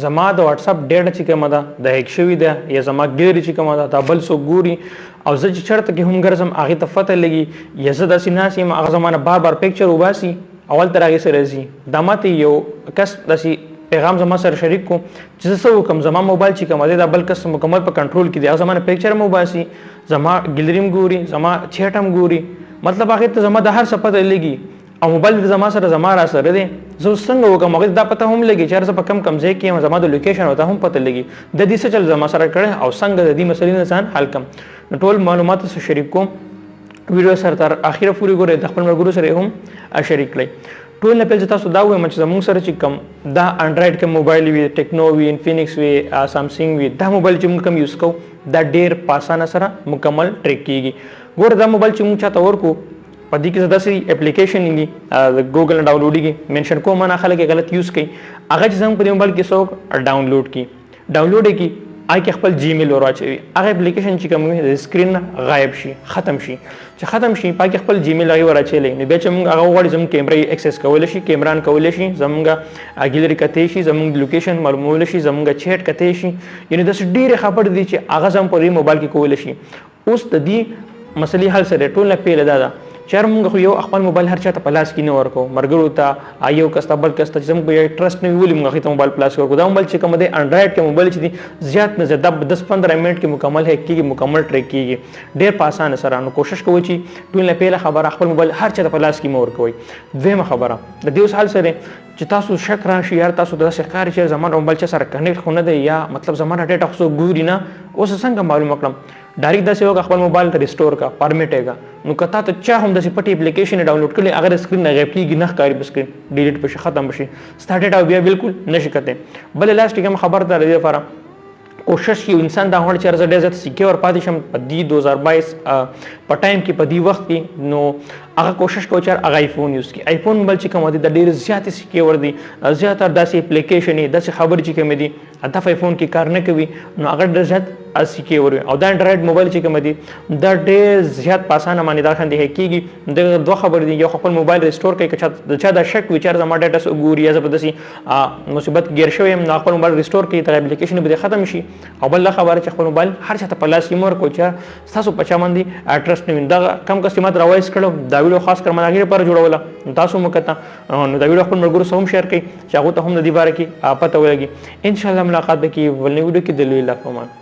زما د واتس اپ ډیټا چې کومه ده د هیک شوې ده یا زما ګیلري چې کومه ده دا بل څوک ګوري او زه چې چېرته کې هم ګرځم هغې ته پته لګي یا زه داسې ناست یم هغه زما نه بار بار پکچر وباسي اول تر هغې سره ځي دا ماته یو کس داسې پیغام زما سره شریک کو چې زه څه وکړم زما موبایل چې کومه دی دا بل کس مکمل په کنټرول کې دی هغه زما نه پکچر هم وباسي زما ګیلري هم ګوري زما چیټ هم ګوري مطلب هغې ته زما د هر څه پته لګي او موبایل زما سره را سره دی زه څنګه وکړم هغې دا پته هم لګي چې هر زه په کم ځای کې یم زما د لوکیشن ورته هم پته لګي د دې څه چل زما سره کړی او څنګه د دې مسلې نه ځان حل کړم نو ټول معلومات سره شریک کوم ویډیو سره تر اخره پورې ګورئ د خپل ملګرو سره هم شریک کړئ ټول نه پیل تاسو دا وایم چې زموږ سره چې کوم دا انډرایډ کوم موبایل وي ټیکنو وي انفینکس وي سامسنګ وي دا موبایل چې موږ کوم یوز کوو دا ډېر په اسانه سره مکمل ټریک کیږي ګوره دا موبایل چې موږ چاته ورکو په دې کې داسې اپلیکیشن دي د ګوګل نه ډاونلوډېږي منشن کوم نه خلک غلط یوز کوي هغه چې زموږ په دې موبایل کې څوک ډاونلوډ کړي ډاونلوډ یې کړي آی کې خپل جیمیل ورواچوي هغه اپلیکیشن چې کوم د سکرین غایب شي ختم شي چې ختم شي پاکي خپل جیمیل هغه ورواچوي نو بیا چې موږ هغه وغواړو زموږ کیمرې اکسس کولی شي کیمران کولی شي زموږ ګیلري کتی شي زموږ لوکیشن معلومولی شي زموږ چیټ کتی شي یعنې داسې ډېرې خبرې دي چې هغه زموږ په دې موبایل کې کولی شي اوس د دې مسلې حل سره ټول نه پیله دا ده چې هر موږ خو یو خپل موبایل هر چاته په لاس کې نه ورکو مرګرو ته یو کس ته بل کس ته چې زموږ په ټرسټ نه وي ولې موږ هغې ته موبایل په لاس کې ورکو دا موبایل چې کوم دی انډرایډ کې موبایل چې دي زیات نه زیات 10-15 منټ کې مکمل هیک کېږي مکمل ټریک کېږي ډېر په اسانه سره نو کوشش کوئ چې ټول نه پیله خبره خپل موبایل هر چاته په لاس کې مه ورکوئ دویمه خبره د دې اوس حال سره چې تاسو شک راشي یار تاسو داسې ښکاري چې زما موبایل چا سره کنیکټ خو نه دی یا مطلب زما ډېټا خو څوک ګوري نه اوس څنګه معلومه کړم ډایرکټ داسې وکړه خپل موبایل ته ریسټور کا فارمیټ یې کا نو که تا ته چا هم داسې پټې اپلیکیشن ډاونلوډ کړلی هغه د سکرین نه غیب کېږي نه ښکاري په سکرین ډیلیټ بشي ختم بشي ستا ډیټا بیا بالکل نشي کتی بلې لاست کې هم خبر ته د دې لپاره کوشش کی انسان دا غواړي چې هر ځای ډېر زیات سیکیور پاتې شم په دې 2022 په ټایم کې په دې وخت کې نو هغه کوشش کوي چې هغه آیفون یوز کړي آیفون موبایل چې کوم دی د ډېر زیاتې سیکیور دی زیاتره داسې اپلیکیشن دي داسې خبرې چې کومې دي هدف آیفون کې کار نه کوي نو هغه ډېر زیات سیکیور وي او دا انډرایډ موبایل چې کوم دی دا ډېر زیات په اسانه باندې دا باندې هیک کېږي د دوه خبرې دي یو خپل موبایل ریسټور کوي که چا دا شک وي چې زما ډیټا ګوري یا زه په داسې مصیبت ګیر شوی یم نو خپل موبایل ریسټور کوي تر اپلیکیشن به ختم شي او بل خبره چې خپل موبایل هر چاته په لاس کې مور کو چې تاسو په چا باندې ټرسټ نه وي دا کم کس ماته راوایس کړو دا ویډیو خاص کر مونږ لپاره جوړوله تاسو مو کته نو دا ویډیو خپل ملګرو سره هم شیر کړئ چې هغه ته هم د دې باره کې پته ولګي ان شاء الله ملاقات به کې ولني ویډیو کې د لوی الله په امان